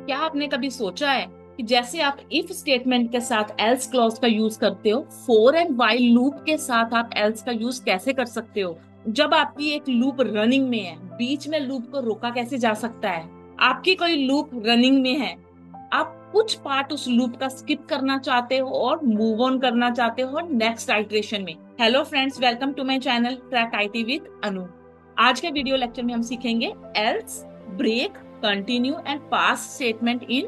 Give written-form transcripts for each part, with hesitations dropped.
क्या आपने कभी सोचा है कि जैसे आप इफ स्टेटमेंट के साथ एल्स क्लॉज का यूज करते हो, फॉर एंड व्हाइल लूप के साथ आप एल्स का यूज कैसे कर सकते हो? जब आपकी एक लूप रनिंग में है, बीच में लूप को रोका कैसे जा सकता है? आपकी कोई लूप रनिंग में है, आप कुछ पार्ट उस लूप का स्किप करना चाहते हो और मूव ऑन करना चाहते हो नेक्स्ट आइट्रेशन में। Hello friends, welcome to my channel track IT with Anu. आज के वीडियो लेक्चर में हम सीखेंगे else, break, continue and pass statement in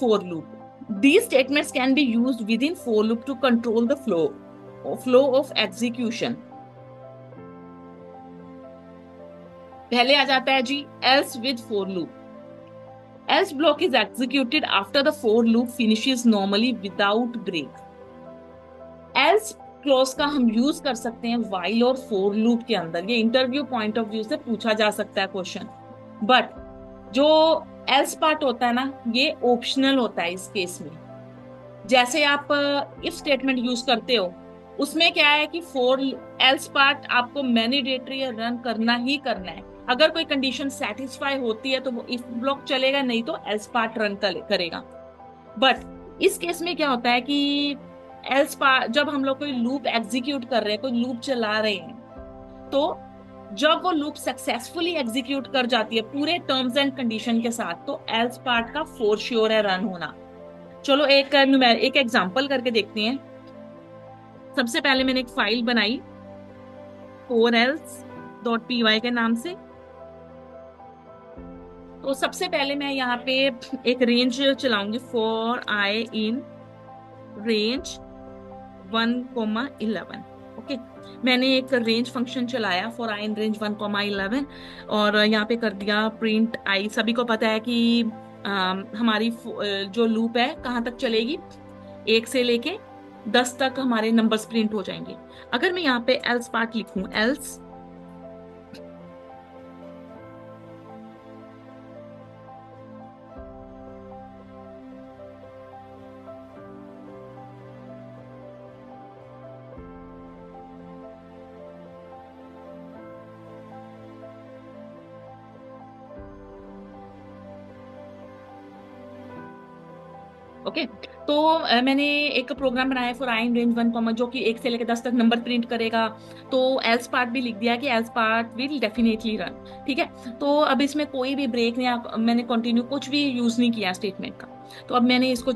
for loop. These statements can be used within for loop to control the flow of execution. पहले आ जाता है जी else with for loop. Else block is executed after the for loop finishes normally without break. Else clause का हम use कर सकते हैं while और for loop के अंदर। ये इंटरव्यू पॉइंट ऑफ व्यू से पूछा जा सकता है क्वेश्चन। बट जो एल्स पार्ट होता है ना, ये ऑप्शनल होता है इस केस में। जैसे आप इफ स्टेटमेंट यूज करते हो, उसमें क्या है कि फॉर एल्स पार्ट आपको मैंडेटरी रन करना ही करना है। अगर कोई कंडीशन सेटिस्फाई होती है तो वो इफ ब्लॉक चलेगा, नहीं तो एल्स पार्ट रन करेगा। बट इस केस में क्या होता है कि एल्स पार्ट, जब हम लोग कोई लूप एग्जीक्यूट कर रहे हैं, कोई लूप चला रहे हैं, तो जब वो लूप सक्सेसफुली एग्जीक्यूट कर जाती है पूरे टर्म्स एंड कंडीशन के साथ, तो एल्स पार्ट का फोर श्योर है रन होना। चलो एक एग्जांपल करके देखते हैं। सबसे पहले मैंने एक फाइल बनाई for else dot P Y के नाम से। तो सबसे पहले मैं यहाँ पे एक रेंज चलाऊंगी for i in range 1,11। Okay, मैंने एक रेंज फंक्शन चलाया फॉर आई इन रेंज 1,11 और यहाँ पे कर दिया प्रिंट आई। सभी को पता है कि हमारी जो लूप है कहाँ तक चलेगी, 1 से लेके 10 तक हमारे नंबर्स प्रिंट हो जाएंगे। अगर मैं यहाँ पे एल्स पार्ट लिखूं, एल्स ओके, तो मैंने एक प्रोग्राम बनाया है फॉर आई इन रेंज 1, जो कि 1 से लेकर 10 तक नंबर प्रिंट करेगा। तो एल्स पार्ट भी लिख दिया कि else part will definitely run. ठीक है, तो अब इसमें कोई भी ब्रेक या मैंने कंटिन्यू कुछ भी यूज नहीं किया स्टेटमेंट का। तो अब मैंने इसको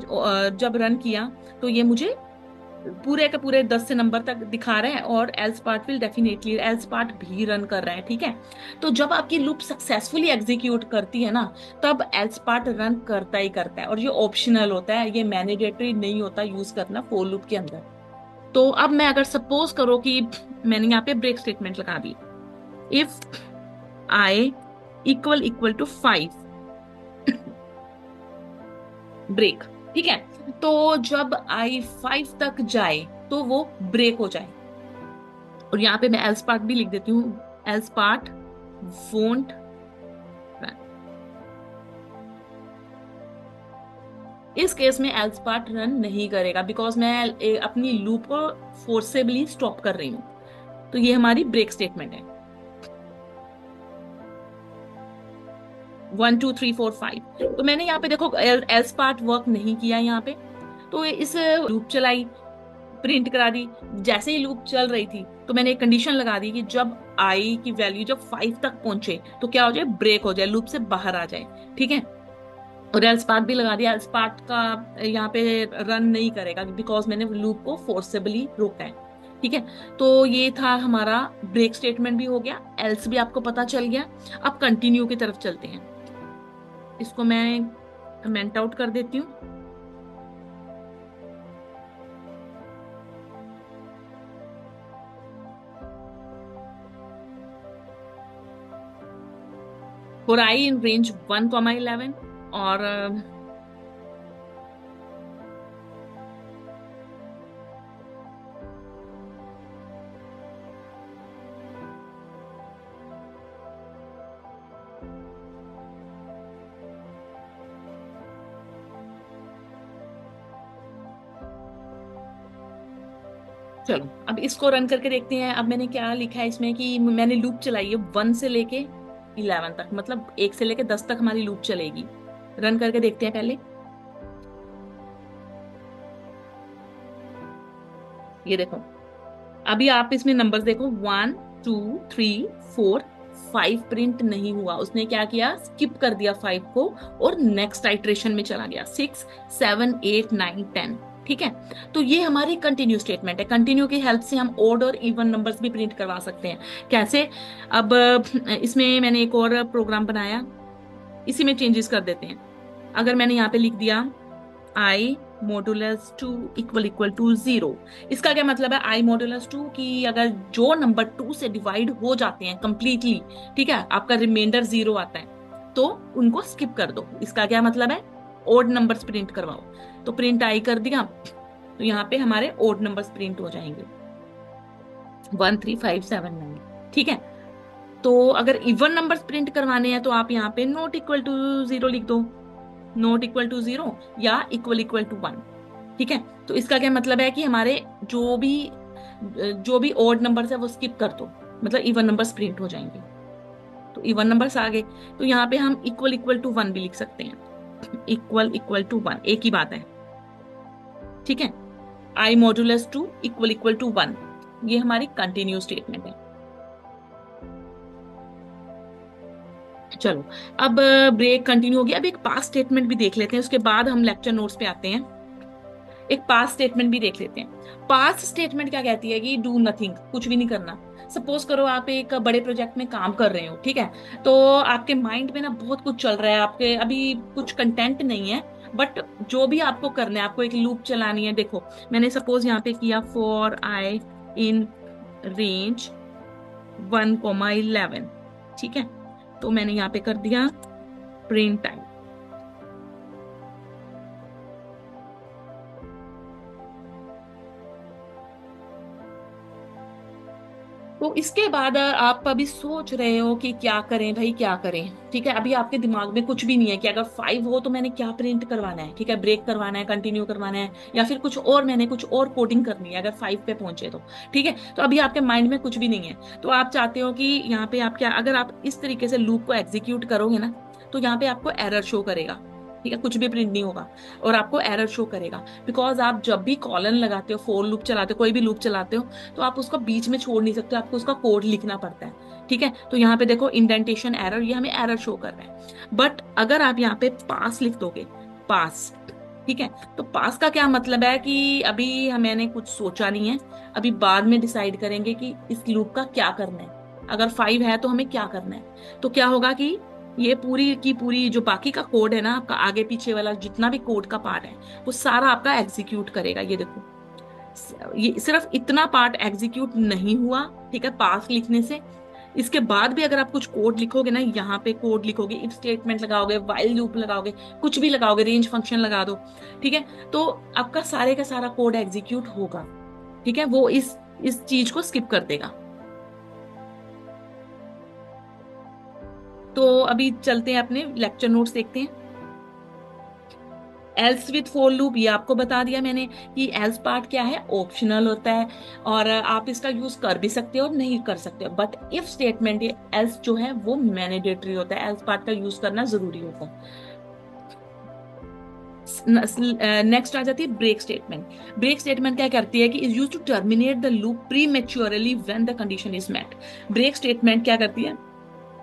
जब रन किया तो ये मुझे पूरे के पूरे 10 से नंबर तक दिखा रहे हैं और else part will definitely, else part भी रन कर रहा है। ठीक है, तो जब आपकी लूप सक्सेसफुली एग्जीक्यूट करती है ना, तब एल्स पार्ट रन करता ही करता है और ये ऑप्शनल होता है, ये मैंडेटरी नहीं होता यूज करना फोर लूप के अंदर। तो अब मैं अगर सपोज करो कि मैंने यहाँ पे ब्रेक स्टेटमेंट लगा दी, if i equal equal to 5 break. ठीक है, तो जब आई 5 तक जाए तो वो ब्रेक हो जाए। और यहाँ पे मैं एल्स पार्ट भी लिख देती हूँ, एल्स पार्ट वोंट रन। इस केस में एल्स पार्ट रन नहीं करेगा बिकॉज मैं अपनी लूप को फोर्सेबली स्टॉप कर रही हूँ। तो ये हमारी ब्रेक स्टेटमेंट है। 1 2 3 4 5। तो मैंने यहाँ पे देखो एल्स पार्ट वर्क नहीं किया यहाँ पे, तो इस लूप चलाई, प्रिंट करा दी। जैसे ही लूप चल रही थी तो मैंने एक कंडीशन लगा दी कि जब आई की वैल्यू जब 5 तक पहुंचे तो क्या हो जाए, ब्रेक हो जाए, लूप से बाहर आ जाए। ठीक है, और एल्स पार्ट भी लगा दिया। एल्स पार्ट का यहाँ पे रन नहीं करेगा बिकॉज मैंने लूप को फोर्सेबली रोका है। ठीक है, तो ये था हमारा ब्रेक स्टेटमेंट भी हो गया, एल्स भी आपको पता चल गया। अब कंटिन्यू की तरफ चलते हैं। इसको मैं कमेंट आउट कर देती हूँ। फॉर आई इन रेंज 1,11 और चलो अब इसको रन करके देखते हैं। अब मैंने क्या लिखा है इसमें कि मैंने लूप चलाई है 1 से लेके 11 तक, मतलब 1 से लेके 10 तक हमारी लूप चलेगी। रन करके देखते हैं पहले। ये देखो, अभी आप इसमें नंबर्स देखो, 1 2 3 4 5 प्रिंट नहीं हुआ। उसने क्या किया, स्किप कर दिया 5 को और नेक्स्ट आइट्रेशन में चला गया, 6 7 8 9 10। ठीक है, तो ये हमारी कंटिन्यू स्टेटमेंट है। कंटिन्यू की हेल्प से हम ओड और इवन नंबर्स भी प्रिंट करवा सकते हैं। कैसे? अब इसमें मैंने एक और प्रोग्राम बनाया, इसी में चेंजेस कर देते हैं। अगर मैंने यहाँ पे लिख दिया आई मॉडुलस 2 इक्वल इक्वल टू 0, इसका क्या मतलब है? आई मॉडुलस 2 की अगर जो नंबर 2 से डिवाइड हो जाते हैं कंप्लीटली, ठीक है, आपका रिमाइंडर 0 आता है, तो उनको स्किप कर दो। इसका क्या मतलब है? ओड नंबर्स प्रिंट करवाओ। तो प्रिंट आई कर दिया, तो यहाँ पे हमारे ओड नंबर्स प्रिंट हो जाएंगे, 1 3 5 7 9। ठीक है, तो अगर इवन नंबर्स प्रिंट करवाने हैं तो आप यहाँ पे नॉट इक्वल टू 0 लिख दो, नॉट इक्वल टू 0 या इक्वल टू 1। ठीक है, तो इसका क्या मतलब है कि हमारे जो भी ओड नंबर्स है वो स्किप कर दो, मतलब इवन नंबर्स प्रिंट हो जाएंगे। तो इवन नंबर्स आ गए, तो यहाँ पे हम इक्वल टू 1 भी लिख सकते हैं, इक्वल टू 1, एक ही बात है। ठीक है, आई मॉडुलस 2 इक्वल टू 1, ये हमारी कंटिन्यू स्टेटमेंट है। चलो, अब ब्रेक कंटिन्यू हो गया। अब एक पास्ट स्टेटमेंट भी देख लेते हैं, उसके बाद हम लेक्चर नोट्स पे आते हैं। एक पास्ट स्टेटमेंट भी देख लेते हैं। पास्ट स्टेटमेंट क्या कहती है कि डू नथिंग, कुछ भी नहीं करना। सपोज करो आप एक बड़े प्रोजेक्ट में काम कर रहे हो, ठीक है, तो आपके माइंड में ना बहुत कुछ चल रहा है, आपके अभी कुछ कंटेंट नहीं है, बट जो भी आपको करना है, आपको एक लूप चलानी है। देखो, मैंने सपोज यहाँ पे किया फॉर आई इन रेंज 1,11, ठीक है, तो मैंने यहाँ पे कर दिया प्रिंट टाइम। तो इसके बाद आप अभी सोच रहे हो कि क्या करें भाई, क्या करें। ठीक है, अभी आपके दिमाग में कुछ भी नहीं है कि अगर 5 हो तो मैंने क्या प्रिंट करवाना है। ठीक है, ब्रेक करवाना है, कंटिन्यू करवाना है, या फिर कुछ और, मैंने कुछ और कोडिंग करनी है अगर 5 पे पहुंचे तो। ठीक है, तो अभी आपके माइंड में कुछ भी नहीं है, तो आप चाहते हो कि यहाँ पे आप क्या, अगर आप इस तरीके से लूप को एग्जीक्यूट करोगे ना, तो यहाँ पे आपको एरर शो करेगा। ठीक है, कुछ भी प्रिंट नहीं होगा और आपको एरर शो करेगा, बिकॉज आप जब भी कॉलन लगाते हो, फोर लूप चलाते हो, कोई भी लूप चलाते हो, तो आप उसको बीच में छोड़ नहीं सकते, आपको उसका कोड लिखना पड़ता है। ठीक है, तो यहाँ पे देखो इंडेंटेशन एरर, ये हमें एरर शो कर रहा है। बट अगर आप यहाँ पे पास लिख दोगे, पास, ठीक है, तो पास का क्या मतलब है कि अभी मैंने कुछ सोचा नहीं है, अभी बाद में डिसाइड करेंगे कि इस लूप का क्या करना है। अगर 5 है तो हमें क्या करना है, तो क्या होगा कि ये पूरी की पूरी जो बाकी का कोड है ना, आपका आगे पीछे वाला जितना भी कोड का पार्ट है, वो सारा आपका एग्जीक्यूट करेगा। ये देखो, ये सिर्फ इतना पार्ट एग्जीक्यूट नहीं हुआ, ठीक है, पास लिखने से। इसके बाद भी अगर आप कुछ कोड लिखोगे ना, यहाँ पे कोड लिखोगे, इफ स्टेटमेंट लगाओगे, व्हाइल लूप लगाओगे, कुछ भी लगाओगे, रेंज फंक्शन लगा दो, ठीक है, तो आपका सारे का सारा कोड एग्जीक्यूट होगा। ठीक है, वो इस चीज को स्किप कर देगा। तो अभी चलते हैं, अपने लेक्चर नोट्स देखते हैं। एल्स विथ फोर लूप, ये आपको बता दिया मैंने कि एल्स पार्ट क्या है, ऑप्शनल होता है, और आप इसका यूज कर भी सकते हो और नहीं कर सकते हो। बट इफ स्टेटमेंट, ये एल्स जो है वो मैंडेटरी होता है, एल्स पार्ट का यूज करना जरूरी होता है। नेक्स्ट आ जाती है ब्रेक स्टेटमेंट। ब्रेक स्टेटमेंट क्या करती है कि is use to terminate the loop prematurely when the condition is met. Break statement क्या करती है,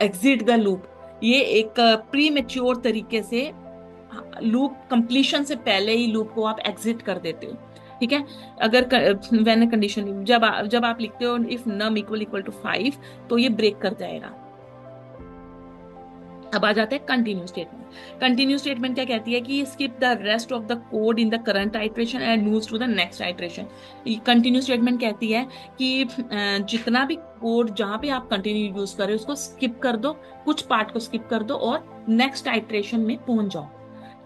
एग्जिट द लूप, ये एक प्री मेच्योर तरीके से लूप कंप्लीशन से पहले ही लूप को आप एग्जिट कर देते हो। ठीक है, अगर व्हेन कंडीशन, जब आप लिखते हो इफ नम इक्वल टू 5, तो ये ब्रेक कर जाएगा। अब आ जाते हैं कंटिन्यू स्टेटमेंट। कंटिन्यू स्टेटमेंट क्या कहती है कि skip the rest of the code in the current iteration and moves to the next iteration. Continue statement कहती है कि जितना भी कोड जहां पे आप कंटिन्यू यूज कर रहे हो उसको स्किप कर दो, कुछ पार्ट को स्किप कर दो और नेक्स्ट आइट्रेशन में पहुंच जाओ।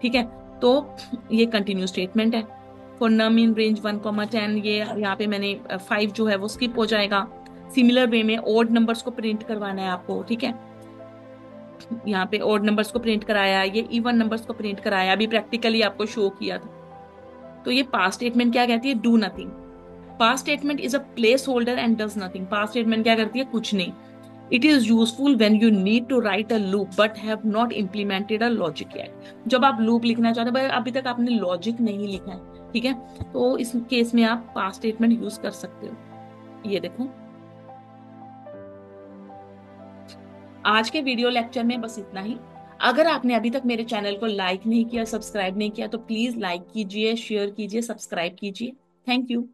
ठीक है, तो ये कंटिन्यू स्टेटमेंट है। फॉर नम इन रेंज 1,10, ये यहाँ पे मैंने 5 जो है वो स्किप हो जाएगा। सिमिलर वे में ओड नंबर्स को प्रिंट करवाना है आपको। ठीक है, यहाँ पे ओड नंबर्स को प्रिंट कराया, ये इवन नंबर्स को प्रिंट कराया, अभी प्रैक्टिकली आपको शो किया था। तो ये पास्ट स्टेटमेंट क्या कहती है, do nothing. Pass statement is a placeholder and does nothing. Pass statement क्या करती है, कुछ नहीं। It is useful when you need to write a loop but have not implemented a logic yet. जब आप लूप लिखना चाहते हो, भाई अभी तक आपने लॉजिक नहीं लिखा है, ठीक है, तो इस केस में आप पास्ट स्टेटमेंट यूज कर सकते हो। ये देखो, आज के वीडियो लेक्चर में बस इतना ही। अगर आपने अभी तक मेरे चैनल को लाइक नहीं किया, सब्सक्राइब नहीं किया, तो प्लीज लाइक कीजिए, शेयर कीजिए, सब्सक्राइब कीजिए। Thank you.